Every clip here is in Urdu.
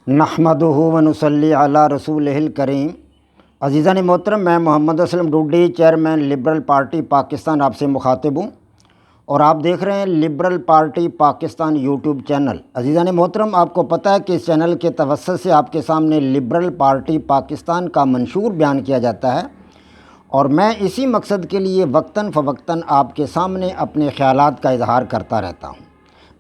نحمدہ و نصلی علی رسولہ الکریم۔ عزیزان محترم، میں Muhammad Aslam Dodi, chairman liberal party Pakistan, آپ سے مخاطب ہوں اور آپ دیکھ رہے ہیں liberal party Pakistan YouTube channel. عزیزان محترم، آپ کو پتہ ہے کہ اس چینل کے توسط سے آپ کے سامنے لبرل پارٹی پاکستان کا منشور بیان کیا جاتا ہے اور میں اسی مقصد کے لیے وقتاً فوقتاً آپ کے سامنے اپنے خیالات کا اظہار کرتا رہتا ہوں۔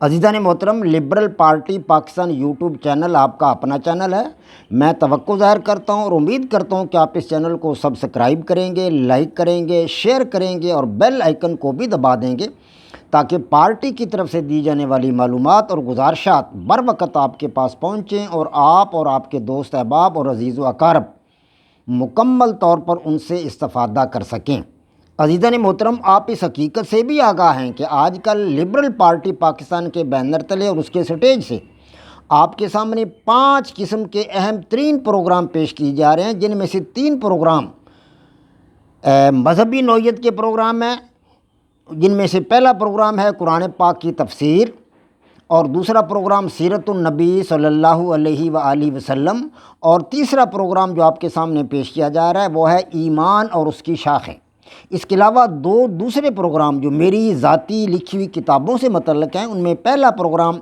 عزیزان محترم، liberal party Pakistan YouTube channel آپ کا اپنا چینل ہے۔ میں توقع ظاہر کرتا ہوں اور امید کرتا ہوں کہ آپ اس چینل کو سبسکرائب کریں گے، لائک کریں گے، شیئر کریں گے اور بیل آئیکن کو بھی دبا دیں گے تاکہ پارٹی کی طرف سے دی جانے والی معلومات اور گزارشات بر وقت آپ کے پاس پہنچیں اور آپ کے دوست احباب اور عزیز و اقارب مکمل طور پر ان سے استفادہ کر سکیں۔ عزیزان محترم، آپ اس حقیقت سے بھی آگاہ ہیں کہ آج کل لبرل پارٹی پاکستان کے بینر تلے اور اس کے سٹیج سے آپ کے سامنے 5 قسم کے اہم ترین پروگرام پیش کیے جا رہے ہیں، جن میں سے 3 پروگرام مذہبی نوعیت کے پروگرام ہیں، جن میں سے پہلا پروگرام ہے قرآن پاک کی تفسیر اور دوسرا پروگرام سیرت النبی صلی اللہ علیہ وآلہ وسلم اور تیسرا پروگرام جو آپ کے سامنے پیش کیا جا رہا ہے وہ ہے ایمان اور اس کی شاخیں۔ اس کے علاوہ 2 دوسرے پروگرام جو میری ذاتی لکھی ہوئی کتابوں سے متعلق ہیں، ان میں پہلا پروگرام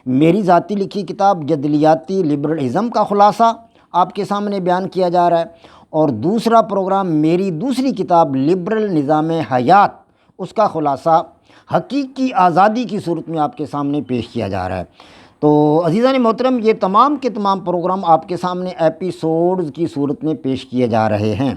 میری ذاتی لکھی کتاب جدلیاتی لبرلزم کا خلاصہ آپ کے سامنے بیان کیا جا رہا ہے اور دوسرا پروگرام میری دوسری کتاب لبرل نظام حیات، اس کا خلاصہ حقیقی آزادی کی صورت میں آپ کے سامنے پیش کیا جا رہا ہے۔ تو عزیزان محترم، یہ تمام کے تمام پروگرام آپ کے سامنے ایپیسوڈز کی صورت میں پیش کیے جا رہے ہیں۔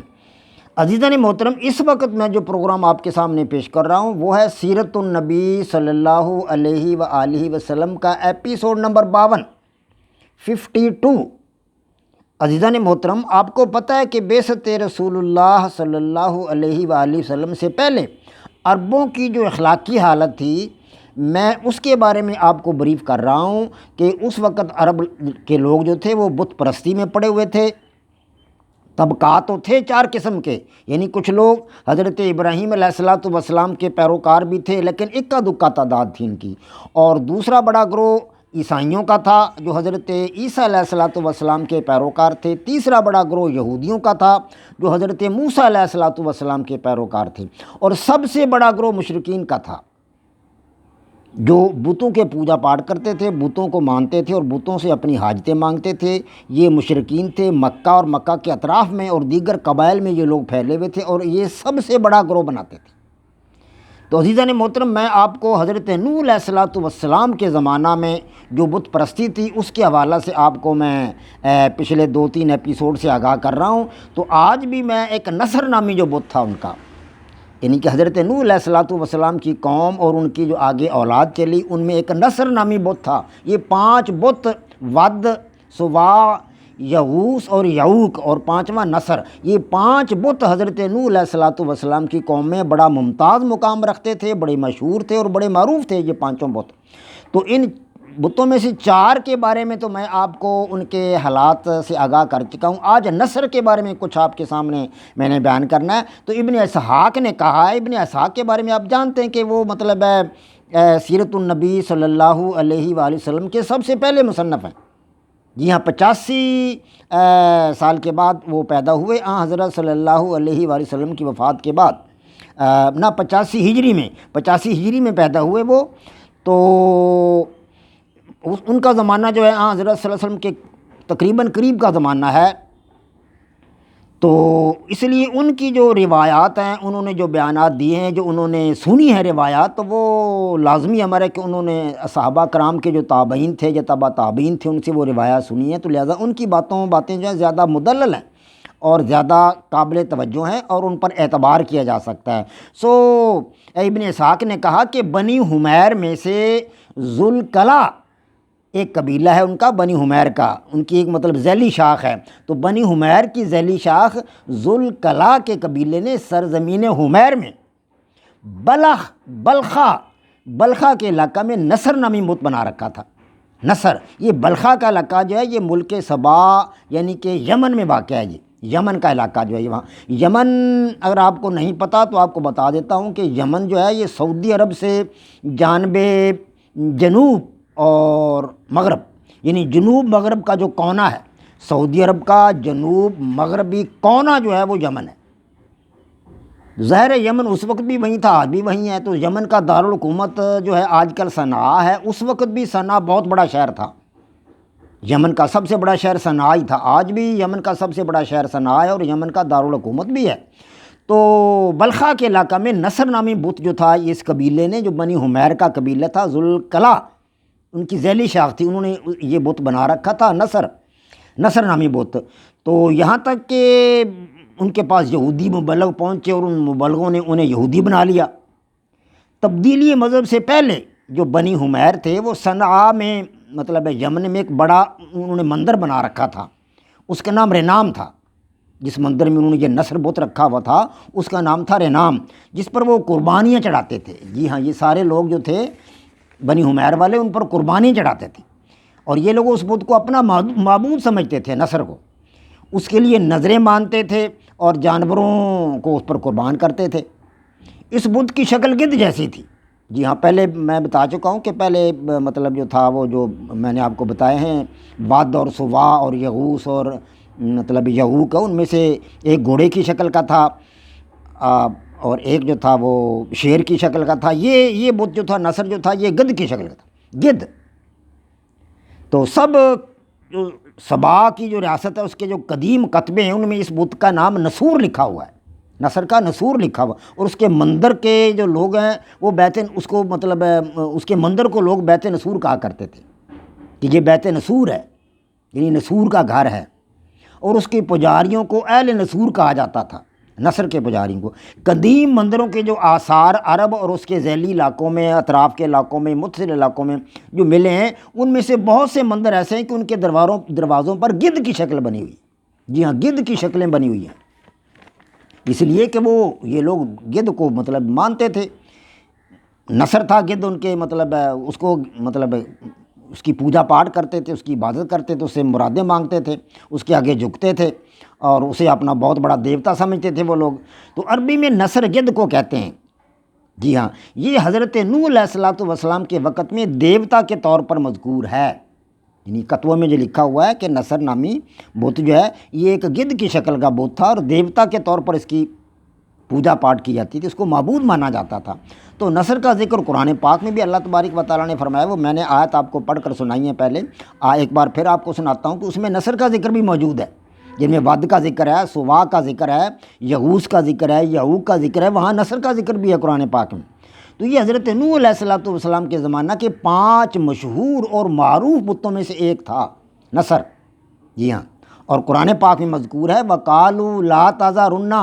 عزیزان محترم، اس وقت میں جو پروگرام آپ کے سامنے پیش کر رہا ہوں وہ ہے سیرت النبی صلی اللہ علیہ وآلہ وسلم کا ایپیسوڈ نمبر 52۔ عزیزان محترم، آپ کو پتہ ہے کہ بعثت رسول اللہ صلی اللہ علیہ وآلہ وسلم سے پہلے عربوں کی جو اخلاقی حالت تھی، میں اس کے بارے میں آپ کو بریف کر رہا ہوں کہ اس وقت عرب کے لوگ جو تھے وہ بت پرستی میں پڑے ہوئے تھے۔ طبقات تو تھے 4 قسم کے، یعنی کچھ لوگ حضرت ابراہیم علیہ السلام کے پیروکار بھی تھے لیکن اکا دکا تعداد تھی ان کی، اور دوسرا بڑا گروہ عیسائیوں کا تھا جو حضرت عیسیٰ علیہ السلام کے پیروکار تھے، تیسرا بڑا گروہ یہودیوں کا تھا جو حضرت موسیٰ علیہ السلام کے پیروکار تھے، اور سب سے بڑا گروہ مشرکین کا تھا جو بتوں کے پوجا پاٹ کرتے تھے، بتوں کو مانتے تھے اور بتوں سے اپنی حاجتیں مانگتے تھے۔ یہ مشرکین تھے مکہ اور مکہ کے اطراف میں اور دیگر قبائل میں یہ لوگ پھیلے ہوئے تھے اور یہ سب سے بڑا گروہ بناتے تھے۔ تو عزیزان محترم، میں آپ کو حضرت نوح علیہ السلام کے زمانہ میں جو بت پرستی تھی اس کے حوالہ سے آپ کو میں پچھلے 2-3 ایپیسوڈ سے آگاہ کر رہا ہوں۔ تو آج بھی میں ایک نصر نامی جو بت تھا ان کا، یعنی کہ حضرت نوح علیہ السلام کی قوم اور ان کی جو آگے اولاد چلی، ان میں ایک نصر نامی بت تھا۔ یہ 5 بت ود، سواع، یغوث اور یعوق اور 5واں نصر، یہ 5 بت حضرت نوح علیہ السلام کی قوم میں بڑا ممتاز مقام رکھتے تھے، بڑے مشہور تھے اور بڑے معروف تھے یہ 5 بت۔ تو ان بتوں میں سے 4 کے بارے میں تو میں آپ کو ان کے حالات سے آگاہ کر چکا ہوں۔ آج نصر کے بارے میں کچھ آپ کے سامنے میں نے بیان کرنا ہے۔ تو ابن اسحاق نے کہا ہے، ابن اسحاق کے بارے میں آپ جانتے ہیں کہ وہ مطلب ہے سیرت النبی صلی اللہ علیہ وآلہ وسلم کے سب سے پہلے مصنف ہیں۔ جی ہاں، 85 سال کے بعد وہ پیدا ہوئے، حضرت صلی اللہ علیہ وآلہ وسلم کی وفات کے بعد، نہ 85 ہجری میں پیدا ہوئے وہ۔ تو ان کا زمانہ جو ہے حضرت صلی اللہ علیہ وسلم کے تقریباً قریب کا زمانہ ہے۔ تو اس لیے ان کی جو روایات ہیں، انہوں نے جو بیانات دیے ہیں، جو انہوں نے سنی ہے روایات، تو وہ لازمی امر ہے کہ انہوں نے صحابہ کرام کے جو تابعین تھے یا تبع تابعین تھے ان سے وہ روایات سنی ہیں، تو لہٰذا ان کی باتیں جو ہیں زیادہ مدلل ہیں اور زیادہ قابل توجہ ہیں اور ان پر اعتبار کیا جا سکتا ہے۔ ابن اسحاق نے کہا کہ بنی حمیر میں سے ذوالکلا ایک قبیلہ ہے ان کا، بنی حمیر کا، ان کی ایک مطلب ذیلی شاخ ہے۔ تو بنی حمیر کی ذیلی شاخ ذوالکلا کے قبیلے نے سرزمین حمیر میں بلخا کے علاقہ میں نصر نامی بت بنا رکھا تھا۔ نصر، یہ بلخا کا علاقہ جو ہے یہ ملک سبا یعنی کہ یمن میں واقع ہے۔ یہ یمن کا علاقہ جو ہے، وہاں یمن اگر آپ کو نہیں پتہ تو آپ کو بتا دیتا ہوں کہ یمن جو ہے یہ سعودی عرب سے جانب جنوب اور مغرب یعنی جنوب مغرب کا جو کونا ہے، سعودی عرب کا جنوب مغربی کونا جو ہے وہ یمن ہے۔ ظاہر ہے یمن اس وقت بھی وہیں تھا، آج بھی وہیں ہے۔ تو یمن کا دارالحکومت جو ہے آج کل صنعاء ہے، اس وقت بھی صنعاء بہت بڑا شہر تھا، یمن کا سب سے بڑا شہر صنعاء ہی تھا، آج بھی یمن کا سب سے بڑا شہر صنعاء ہے اور یمن کا دارالحکومت بھی ہے۔ تو بلخا کے علاقہ میں نصر نامی بت جو تھا، اس قبیلے نے، جو بنی حمیر کا قبیلہ تھا، ذوالقلع ان کی ذیلی شاخ تھی، انہوں نے یہ بت بنا رکھا تھا، نصر نامی بت۔ تو یہاں تک کہ ان کے پاس یہودی مبلغ پہنچے اور ان مبلغوں نے انہیں یہودی بنا لیا۔ تبدیلی مذہب سے پہلے جو بنی حمیر تھے وہ صنعاء میں، مطلب ہے یمن میں، ایک بڑا انہوں نے مندر بنا رکھا تھا، اس کا نام رینام تھا۔ جس مندر میں انہوں نے یہ نصر بت رکھا ہوا تھا اس کا نام تھا رینام، جس پر وہ قربانیاں چڑھاتے تھے۔ جی ہاں، یہ سارے لوگ جو تھے بنی حمیر والے، ان پر قربانیاں چڑھاتے تھے، اور یہ لوگ اس بت کو اپنا معبود سمجھتے تھے، نصر کو، اس کے لیے نظریں مانتے تھے اور جانوروں کو اس پر قربان کرتے تھے۔ اس بت کی شکل گدھ جیسی تھی۔ جی ہاں، پہلے میں بتا چکا ہوں کہ پہلے مطلب جو تھا وہ جو میں نے آپ کو بتائے ہیں، ود اور سوا اور یغوث اور مطلب یعوق، ان میں سے ایک گھوڑے کی شکل کا تھا اور ایک جو تھا وہ شیر کی شکل کا تھا۔ یہ بت جو تھا، نصر جو تھا، یہ گدھ کی شکل کا تھا، گدھ۔ تو جو سبا کی جو ریاست ہے اس کے جو قدیم کتبے ہیں ان میں اس بت کا نام نسور لکھا ہوا ہے، نصر کا نسور لکھا ہوا، اور اس کے مندر کے جو لوگ ہیں وہ اس کو مطلب اس کے مندر کو لوگ بیت نسور کہا کرتے تھے کہ یہ بیت نسور ہے، یعنی نسور کا گھر ہے، اور اس کے پجاریوں کو اہل نسور کہا جاتا تھا، نصر کے پجاریوں کو۔ قدیم مندروں کے جو آثار عرب اور اس کے ذیلی علاقوں میں، اطراف کے علاقوں میں، متصل علاقوں میں جو ملے ہیں، ان میں سے بہت سے مندر ایسے ہیں کہ ان کے دروازوں پر گدھ کی شکل بنی ہوئی، جی ہاں، گدھ کی شکلیں بنی ہوئی ہیں، اس لیے کہ یہ لوگ گدھ کو مطلب مانتے تھے۔ نصر تھا گدھ ان کے، مطلب اس کو مطلب اس کی پوجا پاٹ کرتے تھے، اس کی عبادت کرتے تھے، اس سے مرادیں مانگتے تھے، اس کے آگے جھکتے تھے اور اسے اپنا بہت بڑا دیوتا سمجھتے تھے وہ لوگ۔ تو عربی میں نصر گدھ کو کہتے ہیں۔ جی ہاں، یہ حضرت نوح علیہ السلام کے وقت میں دیوتا کے طور پر مذکور ہے، یعنی کتبوں میں جو لکھا ہوا ہے کہ نصر نامی بت جو ہے یہ ایک گدھ کی شکل کا بت تھا اور دیوتا کے طور پر اس کی پوجا پاٹ کی جاتی تھی، اس کو معبود مانا جاتا تھا۔ تو نصر کا ذکر قرآن پاک میں بھی اللہ تبارک و تعالیٰ نے فرمایا، وہ میں نے آیت آپ کو پڑھ کر سنائی ہے پہلے، ایک بار پھر آپ کو سناتا ہوں کہ اس میں نصر کا ذکر بھی موجود ہے، جن میں ود کا ذکر ہے، سوا کا ذکر ہے، یغوث کا ذکر ہے، یعوق کا ذکر ہے، وہاں نصر کا ذکر بھی ہے قرآن پاک میں۔ تو یہ حضرت نوح علیہ السلام کے زمانہ کے 5 مشہور اور معروف بتوں میں سے ایک تھا نصر۔ جی ہاں، اور قرآن پاک میں مذکور ہے، وَقَالُوا لَا تَذَرُنَّ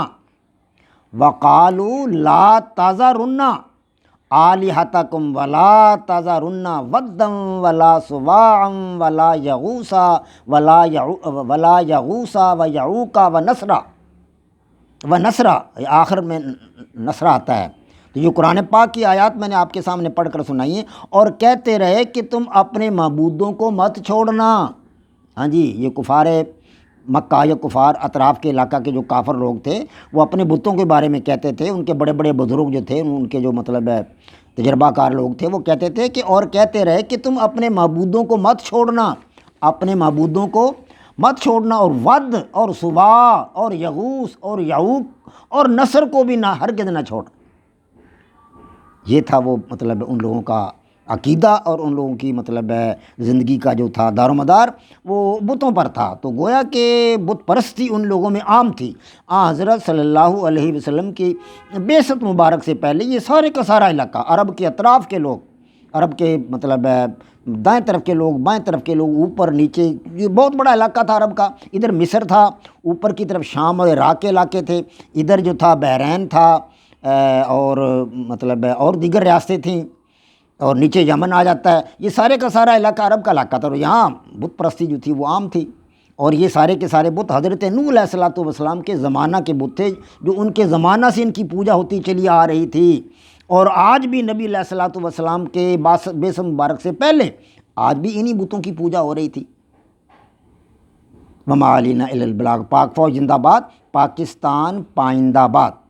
وَقَالُوا لَا تَذَرُنَّ آلِهَتَكُمْ وَلَا تَذَرُنَّ وَدًّا وَلَا سُوَاعًا وَلَا يَغُوثَ وَلَا يَغُوثَ وَيَعُوقَ وَنَسْرَ، آخر میں نصر آتا ہے۔ تو یہ قرآن پاک کی آیات میں نے آپ کے سامنے پڑھ کر سنائی ہیں، اور کہتے رہے کہ تم اپنے معبودوں کو مت چھوڑنا۔ ہاں جی، یہ کفار مکہ یا کفار اطراف کے علاقہ کے جو کافر لوگ تھے وہ اپنے بتوں کے بارے میں کہتے تھے، ان کے بڑے بڑے بزرگ جو تھے، ان کے جو مطلب تجربہ کار لوگ تھے، وہ کہتے تھے کہ اور کہتے رہے کہ تم اپنے معبودوں کو مت چھوڑنا، اپنے معبودوں کو مت چھوڑنا، اور ود اور سوا اور یغوث اور یعوق اور نصر کو بھی نہ ہرگز نہ چھوڑ۔ یہ تھا وہ مطلب ان لوگوں کا عقیدہ اور ان لوگوں کی مطلب زندگی کا جو تھا دار و مدار وہ بتوں پر تھا۔ تو گویا کہ بت پرستی ان لوگوں میں عام تھی۔ حضرت صلی اللہ علیہ وسلم کی بعثت مبارک سے پہلے یہ سارے کا سارا علاقہ، عرب کے اطراف کے لوگ، عرب کے مطلب دائیں طرف کے لوگ، بائیں طرف کے لوگ، اوپر نیچے، یہ بہت بڑا علاقہ تھا عرب کا۔ ادھر مصر تھا، اوپر کی طرف شام اور عراق کے علاقے تھے، ادھر جو تھا بحرین تھا، اور مطلب اور دیگر ریاستیں تھیں، اور نیچے یمن آ جاتا ہے۔ یہ سارے کا سارا علاقہ عرب کا علاقہ تھا، اور یہاں بت پرستی جو تھی وہ عام تھی، اور یہ سارے کے سارے بت حضرت نوح علیہ السلام کے زمانہ کے بت تھے، جو ان کے زمانہ سے ان کی پوجا ہوتی چلی آ رہی تھی، اور آج بھی نبی علیہ السلام کے بعثت مبارک سے پہلے آج بھی انہی بتوں کی پوجا ہو رہی تھی۔ وما علینا الا البلاغ۔ پاک فوج زندہ باد، پاکستان پائندہ باد۔